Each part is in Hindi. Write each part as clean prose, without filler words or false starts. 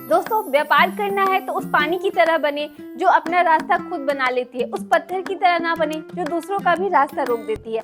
दोस्तों, व्यापार करना है तो उस पानी की तरह बने जो अपना रास्ता खुद बना लेती है, उस पत्थर की तरह ना बने जो दूसरों का भी रास्ता रोक देती है।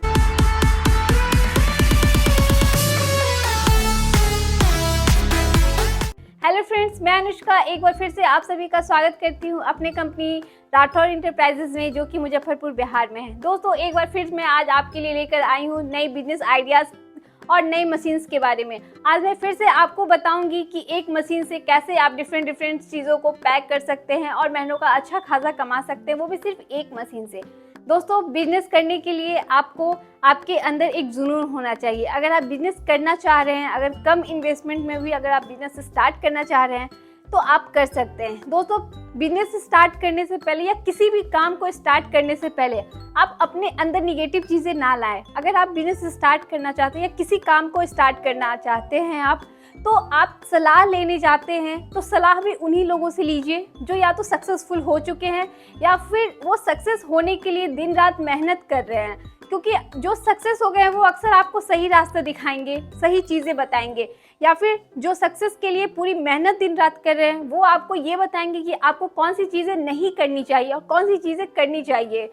हेलो फ्रेंड्स, मैं अनुष्का एक बार फिर से आप सभी का स्वागत करती हूँ अपने कंपनी राठौर इंटरप्राइजेज में, जो कि मुजफ्फरपुर बिहार में है। दोस्तों, एक बार फिर मैं आज आपके लिए लेकर आई हूँ नई बिजनेस आइडियाज़ और नई मशीन्स के बारे में। आज मैं फिर से आपको बताऊंगी कि एक मशीन से कैसे आप डिफरेंट चीज़ों को पैक कर सकते हैं और महीनों का अच्छा खासा कमा सकते हैं, वो भी सिर्फ एक मशीन से। दोस्तों, बिजनेस करने के लिए आपको आपके अंदर एक जुनून होना चाहिए। अगर आप बिजनेस करना चाह रहे हैं, अगर कम इन्वेस्टमेंट में भी अगर आप बिजनेस स्टार्ट करना चाह रहे हैं तो आप कर सकते हैं। दोस्तों, बिजनेस स्टार्ट करने से पहले या किसी भी काम को स्टार्ट करने से पहले आप अपने अंदर निगेटिव चीज़ें ना लाएं। अगर आप बिजनेस स्टार्ट करना चाहते हैं या किसी काम को स्टार्ट करना चाहते हैं तो आप सलाह लेने जाते हैं तो सलाह भी उन्हीं लोगों से लीजिए जो या तो सक्सेसफुल हो चुके हैं या फिर वो सक्सेस होने के लिए दिन रात मेहनत कर रहे हैं। क्योंकि जो सक्सेस हो गए हैं वो अक्सर आपको सही रास्ता दिखाएंगे, सही चीज़ें बताएंगे, या फिर जो सक्सेस के लिए पूरी मेहनत दिन रात कर रहे हैं वो आपको ये बताएंगे कि आपको कौन सी चीज़ें नहीं करनी चाहिए और कौन सी चीज़ें करनी चाहिए।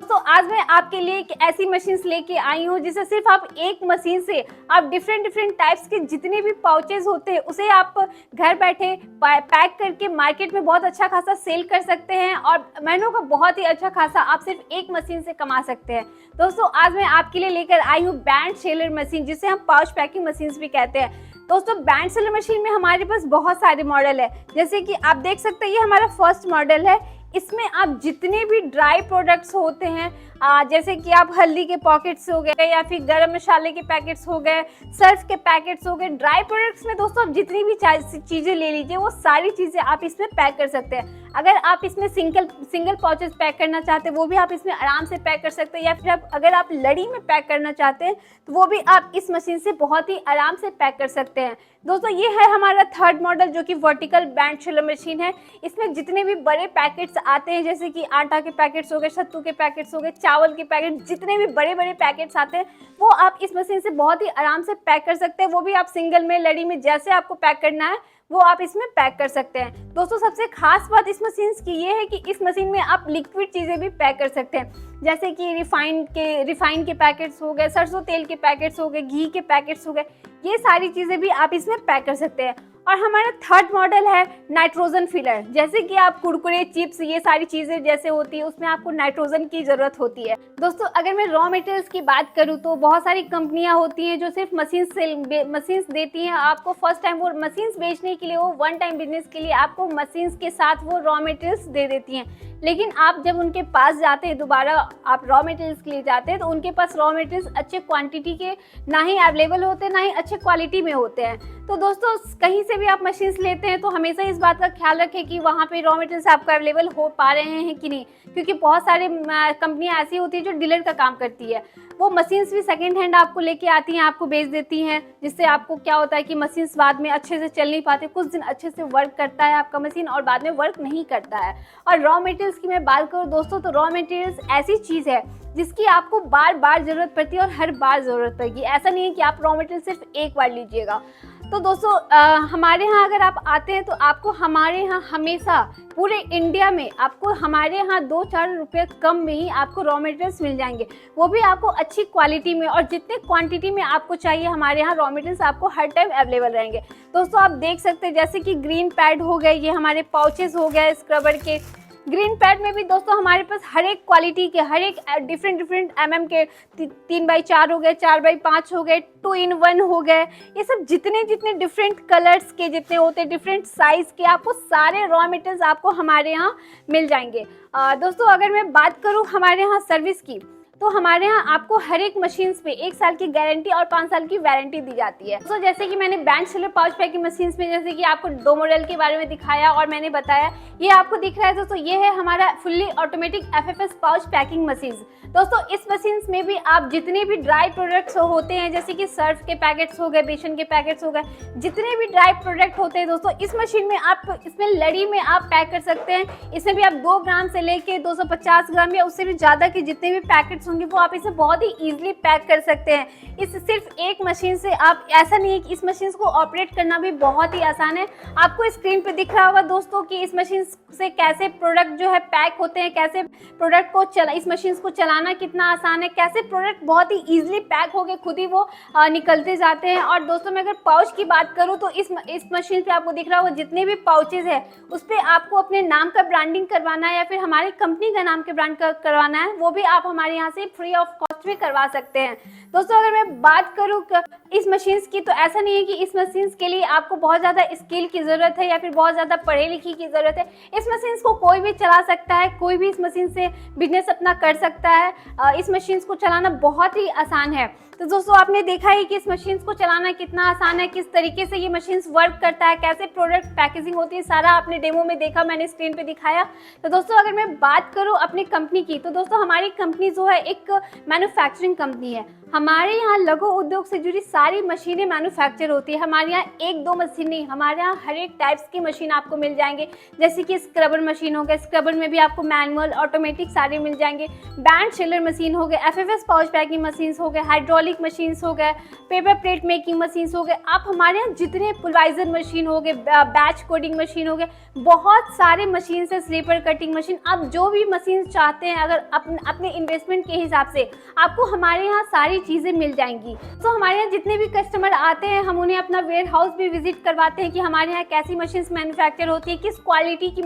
तो आज मैं आपके लिए एक ऐसी मशीन्स लेके आई हूँ जिसे सिर्फ आप एक मशीन से आप डिफरेंट टाइप्स के जितने भी पाउचेस होते हैं उसे आप घर बैठे पैक करके मार्केट में बहुत अच्छा खासा सेल कर सकते हैं और महीनों का बहुत ही अच्छा खासा आप सिर्फ एक मशीन से कमा सकते हैं। दोस्तों, आज मैं आपके लिए लेकर आई हूँ बैंड सेलर मशीन, जिसे हम पाउच पैकिंग मशीन्स भी कहते हैं। दोस्तों, बैंड सेलर मशीन में हमारे पास बहुत सारे मॉडल है। जैसे कि आप देख सकते हैं, ये हमारा फर्स्ट मॉडल है। इसमें आप जितने भी ड्राई प्रोडक्ट्स होते हैं, जैसे कि आप हल्दी के पॉकेट्स हो गए या फिर गरम मसाले के पैकेट्स हो गए, सर्फ के पैकेट्स हो गए, ड्राई प्रोडक्ट्स में दोस्तों आप जितनी भी चीज़ें ले लीजिए वो सारी चीज़ें आप इसमें पैक कर सकते हैं। अगर आप इसमें सिंगल पाउचेस पैक करना चाहते हैं वो भी आप इसमें आराम से पैक कर सकते हैं, या फिर अगर आप लड़ी में पैक करना चाहते हैं तो वो भी आप इस मशीन से बहुत ही आराम से पैक कर सकते हैं। दोस्तों, ये है हमारा थर्ड मॉडल जो कि वर्टिकल बैंड सेलर मशीन है। इसमें जितने भी बड़े पैकेट्स आते हैं, जैसे कि आटा के पैकेट्स हो गए, सत्तू के पैकेट्स हो गए, चावल के पैकेट, जितने भी बड़े पैकेट्स आते हैं वो आप इस मशीन से बहुत ही आराम से पैक कर सकते हैं। वो भी आप सिंगल में, लड़ी में, जैसे आपको पैक करना है वो आप इसमें पैक कर सकते हैं। दोस्तों, सबसे खास बात इस मशीन की ये है कि इस मशीन में आप लिक्विड चीज़ें भी पैक कर सकते हैं, जैसे कि रिफाइन के पैकेट्स हो गए, सरसों तेल के पैकेट्स हो गए, घी के पैकेट्स हो गए, ये सारी चीज़ें भी आप इसमें पैक कर सकते हैं। और हमारा थर्ड मॉडल है नाइट्रोजन फिलर। जैसे कि आप कुरकुरे, चिप्स, ये सारी चीज़ें जैसे होती है उसमें आपको नाइट्रोजन की ज़रूरत होती है। दोस्तों, अगर मैं रॉ मटेरियल्स की बात करूँ तो बहुत सारी कंपनियां होती हैं जो सिर्फ मशीन्स देती हैं आपको। फर्स्ट टाइम वो मशीन्स बेचने के लिए, वो वन टाइम बिजनेस के लिए आपको मशीन्स के साथ वो रॉ मटेरियल्स दे देती हैं। लेकिन आप जब उनके पास जाते हैं, दोबारा आप रॉ मटेरियल्स के लिए जाते हैं, तो उनके पास रॉ मटेरियल्स अच्छे क्वांटिटी के ना ही अवेलेबल होते हैं, ना ही अच्छे क्वालिटी में होते हैं। तो दोस्तों, कहीं से भी आप मशीन्स लेते हैं तो हमेशा इस बात का ख्याल रखें कि वहाँ पे रॉ मटेरियल्स आपको अवेलेबल हो पा रहे हैं कि नहीं, क्योंकि बहुत सारे कंपनियाँ ऐसी होती है जो डीलर का काम करती है। वो मशीन्स भी सेकेंड हैंड आपको लेके आती हैं, आपको बेच देती हैं, जिससे आपको क्या होता है कि मशीन्स बाद में अच्छे से चल नहीं पाते। कुछ दिन अच्छे से वर्क करता है आपका मशीन और बाद में वर्क नहीं करता है। और रॉ मटेरियल्स की मैं बात करूँ दोस्तों, तो रॉ मटेरियल्स ऐसी चीज़ है जिसकी आपको बार बार ज़रूरत पड़ती है और हर बार ज़रूरत पड़ेगी। ऐसा नहीं है कि आप रॉ मटेरियल सिर्फ एक बार लीजिएगा। तो दोस्तों, हमारे यहाँ अगर आप आते हैं तो आपको हमारे यहाँ हमेशा पूरे इंडिया में आपको हमारे यहाँ 2-4 रुपये कम में ही आपको रॉ मटेरियल्स मिल जाएंगे, वो भी आपको अच्छी क्वालिटी में और जितने क्वांटिटी में आपको चाहिए। हमारे यहाँ रॉ मटेरियल्स आपको हर टाइम अवेलेबल रहेंगे। दोस्तों, आप देख सकते हैं जैसे कि ग्रीन पैड हो गए, ये हमारे पाउचेस हो गए स्क्रबर के। ग्रीन पैड में भी दोस्तों हमारे पास हर एक क्वालिटी के, हर एक डिफरेंट MM के 3x4 हो गए, 4x5 हो गए, 2 in 1 हो गए, ये सब जितने डिफरेंट कलर्स के जितने होते हैं, डिफरेंट साइज़ के, आपको सारे रॉ मटेरियल्स आपको हमारे यहाँ मिल जाएंगे। दोस्तों, अगर मैं बात करूँ हमारे यहाँ सर्विस की, तो हमारे यहाँ आपको हर एक मशीन्स पे 1 साल की गारंटी और 5 साल की वारंटी दी जाती है। तो जैसे कि मैंने band seller pouch packing machines में जैसे कि आपको 2 मॉडल के बारे में दिखाया और मैंने बताया, ये आपको दिख रहा है दोस्तों, ये है हमारा fully automatic FFS pouch packing machines. दोस्तों, इस मशीन्स में भी आप जितने भी ड्राई प्रोडक्ट्स होते हैं, जैसे कि सर्फ के पैकेट्स हो गए, बेसन के पैकेट्स हो गए, जितने भी ड्राई प्रोडक्ट होते हैं दोस्तों, इस मशीन में आप इसमें लड़ी में आप पैक कर सकते हैं। इसमें भी आप 2 ग्राम से लेके 250 ग्राम या उससे भी ज़्यादा के जितने भी पैकेट्स होंगी वो आप इसे बहुत ही ईजिली पैक कर सकते हैं। इस सिर्फ एक मशीन से आप, ऐसा नहीं है कि इस मशीन को ऑपरेट करना भी बहुत ही आसान है। आपको स्क्रीन पे दिख रहा होगा दोस्तों कि इस मशीन से कैसे प्रोडक्ट जो है पैक होते हैं, कैसे प्रोडक्ट को इस मशीन को चलाना कितना आसान है, कैसे प्रोडक्ट बहुत ही ईजिली पैक होके खुद ही वो निकलते जाते हैं। और दोस्तों मैं अगर पाउच की बात करूँ तो इस मशीन पे आपको दिख रहा होगा जितने भी पाउचेज है उस पर आपको अपने नाम का ब्रांडिंग करवाना है या फिर हमारी कंपनी का नाम के ब्रांड करवाना है, वो भी आप हमारे यहाँ से फ्री ऑफ कॉस्ट भी करवा सकते हैं। दोस्तों अगर मैं बात करूँ इस मशीन्स की, तो ऐसा नहीं है कि इस मशीन्स के लिए आपको बहुत ज़्यादा स्किल की ज़रूरत है या फिर बहुत ज़्यादा पढ़े लिखे की ज़रूरत है। इस मशीन्स को कोई भी चला सकता है, कोई भी इस मशीन से बिजनेस अपना कर सकता है। इस मशीन्स को चलाना बहुत ही आसान है। तो दोस्तों आपने देखा है कि इस मशीन्स को चलाना कितना आसान है, किस तरीके से ये मशीन्स वर्क करता है, कैसे प्रोडक्ट पैकेजिंग होती है, सारा आपने डेमो में देखा, मैंने स्क्रीन पे दिखाया। तो दोस्तों अगर मैं बात करूँ अपनी कंपनी की, तो दोस्तों हमारी कंपनी जो है एक मैन्युफैक्चरिंग कंपनी है। हमारे यहाँ लघु उद्योग से जुड़ी सारी मशीनें मैन्युफैक्चर होती है। हमारे यहाँ एक दो मशीन नहीं, हमारे यहाँ हर एक टाइप्स की मशीन आपको मिल जाएंगे। जैसे कि स्क्रबर मशीन हो गया, स्क्रबर में भी आपको मैनुअल ऑटोमेटिक सारे मिल जाएंगे। बैंड शेलर मशीन हो गए, FFS पाउच पैकिंग मशीन हो गए, हाइड्रोलिक मशीन्स हो गए, पेपर प्लेट मेकिंग मशीन्स हो गए। आप हमारे यहाँ जितने पुलवाइजर मशीन हो गए, बैच कोडिंग मशीन हो गए, बहुत सारे मशीन है, स्लीपर कटिंग मशीन, आप जो भी मशीन चाहते हैं अगर अपने इन्वेस्टमेंट के हिसाब से आपको हमारे यहाँ सारी चीज़ें मिल जाएंगी। तो हमारे यहाँ जितने भी कस्टमर आते हैं हम उन्हें अपना वेयर हाउस भी विजिट करवाते हैं कि हमारे यहाँ कैसी मशीन्स मैन्युफैक्चर होती है, किस क्वालिटी की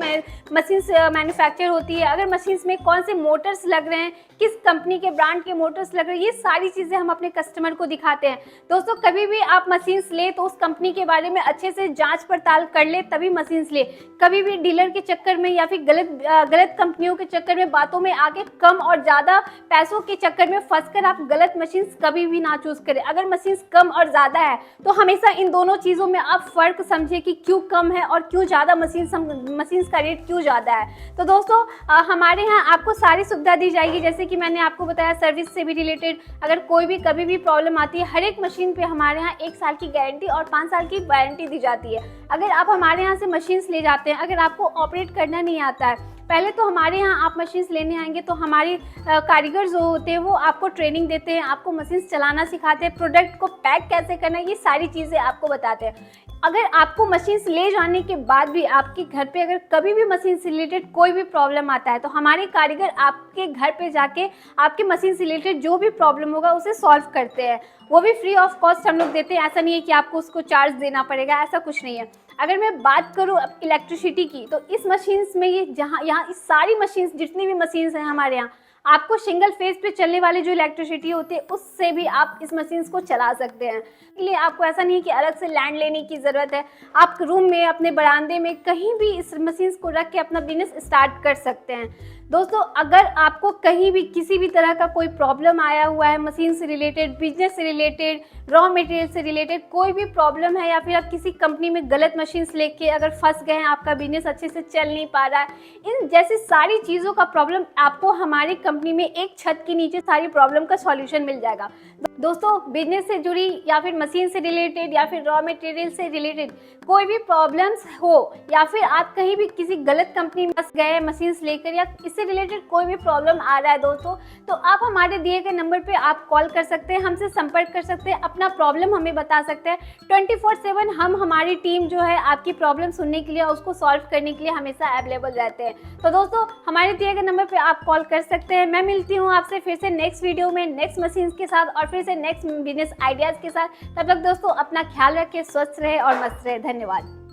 मशीन्स मैन्युफैक्चर होती है, अगर मशीन्स में कौन से मोटर्स लग रहे हैं, किस कंपनी के ब्रांड के मोटर्स लग रहे हैं, ये सारी चीज़ें हम अपने कस्टमर को दिखाते हैं। दोस्तों कभी भी आप मशीन्स ले तो उस कंपनी के बारे में अच्छे से जांच पड़ताल कर ले तभी मशीन्स ले। कभी भी डीलर के चक्कर में या फिर गलत कंपनियों के चक्कर में, बातों में आके कम और ज़्यादा पैसों के चक्कर में फंसकर आप गलत मशीन्स कभी भी ना चूज करें। अगर मशीन्स कम और ज़्यादा है तो हमेशा इन दोनों चीज़ों में आप फ़र्क समझे कि क्यों कम है और क्यों ज़्यादा, मशीन्स का रेट क्यों ज़्यादा है। तो दोस्तों हमारे यहाँ आपको सारी सुविधा दी जाएगी। जैसे कि मैंने आपको बताया सर्विस से भी रिलेटेड, अगर कोई भी कभी भी प्रॉब्लम आती है, हर एक मशीन पे हमारे यहाँ 1 साल की गारंटी और 5 साल की वारंटी दी जाती है। अगर आप हमारे यहाँ से मशीन्स ले जाते हैं, अगर आपको ऑपरेट करना नहीं आता है, पहले तो हमारे यहाँ आप मशीन्स लेने आएंगे तो हमारे कारीगर जो होते हैं वो आपको ट्रेनिंग देते हैं, आपको मशीन्स चलाना सिखाते हैं, प्रोडक्ट को पैक कैसे करना है, ये सारी चीज़ें आपको बताते हैं। अगर आपको मशीन्स ले जाने के बाद भी आपके घर पे अगर कभी भी मशीन से रिलेटेड कोई भी प्रॉब्लम आता है तो हमारे कारीगर आपके घर पे जाके आपके मशीन से रिलेटेड जो भी प्रॉब्लम होगा उसे सॉल्व करते हैं। वो भी फ्री ऑफ कॉस्ट हम लोग देते हैं। ऐसा नहीं है कि आपको उसको चार्ज देना पड़ेगा, ऐसा कुछ नहीं है। अगर मैं बात करूँ इलेक्ट्रिसिटी की, तो इस मशीन्स में ये यहाँ इस सारी मशीन्स, जितनी भी मशीन्स हैं हमारे यहाँ, आपको सिंगल फेज पे चलने वाली जो इलेक्ट्रिसिटी होती है उससे भी आप इस मशीन्स को चला सकते हैं। इसलिए आपको ऐसा नहीं है कि अलग से लैंड लेने की ज़रूरत है। आप रूम में, अपने बरामदे में कहीं भी इस मशीन्स को रख के अपना बिजनेस स्टार्ट कर सकते हैं। दोस्तों अगर आपको कहीं भी किसी भी तरह का कोई प्रॉब्लम आया हुआ है, मशीन से रिलेटेड, बिजनेस से रिलेटेड, रॉ मटेरियल से रिलेटेड कोई भी प्रॉब्लम है, या फिर आप किसी कंपनी में गलत मशीन्स लेके अगर फंस गए हैं, आपका बिजनेस अच्छे से चल नहीं पा रहा है, इन जैसी सारी चीज़ों का प्रॉब्लम आपको हमारी कंपनी में एक छत के नीचे सारी प्रॉब्लम का सॉल्यूशन मिल जाएगा। दोस्तों बिजनेस से जुड़ी या फिर मशीन से रिलेटेड या फिर रॉ मटेरियल से रिलेटेड कोई भी प्रॉब्लम्स हो, या फिर आप कहीं भी किसी गलत कंपनी में फंस गए मशीन्स लेकर, या इससे रिलेटेड कोई भी प्रॉब्लम आ रहा है दोस्तों, तो आप हमारे दिए गए नंबर पे आप कॉल कर सकते हैं, हमसे संपर्क कर सकते हैं, अपना प्रॉब्लम हमें बता सकते हैं। 24/7 हम, हमारी टीम जो है आपकी प्रॉब्लम सुनने के लिए, उसको सॉल्व करने के लिए हमेशा अवेलेबल रहते हैं। तो दोस्तों हमारे दिए गए नंबर पे आप कॉल कर सकते हैं। मैं मिलती हूँ आपसे फिर से नेक्स्ट वीडियो में नेक्स्ट मशीन्स के साथ और फिर से नेक्स्ट बिजनेस आइडियाज़ के साथ। तब तक दोस्तों अपना ख्याल रखें, स्वस्थ रहे और मस्त रहे। धन्यवाद।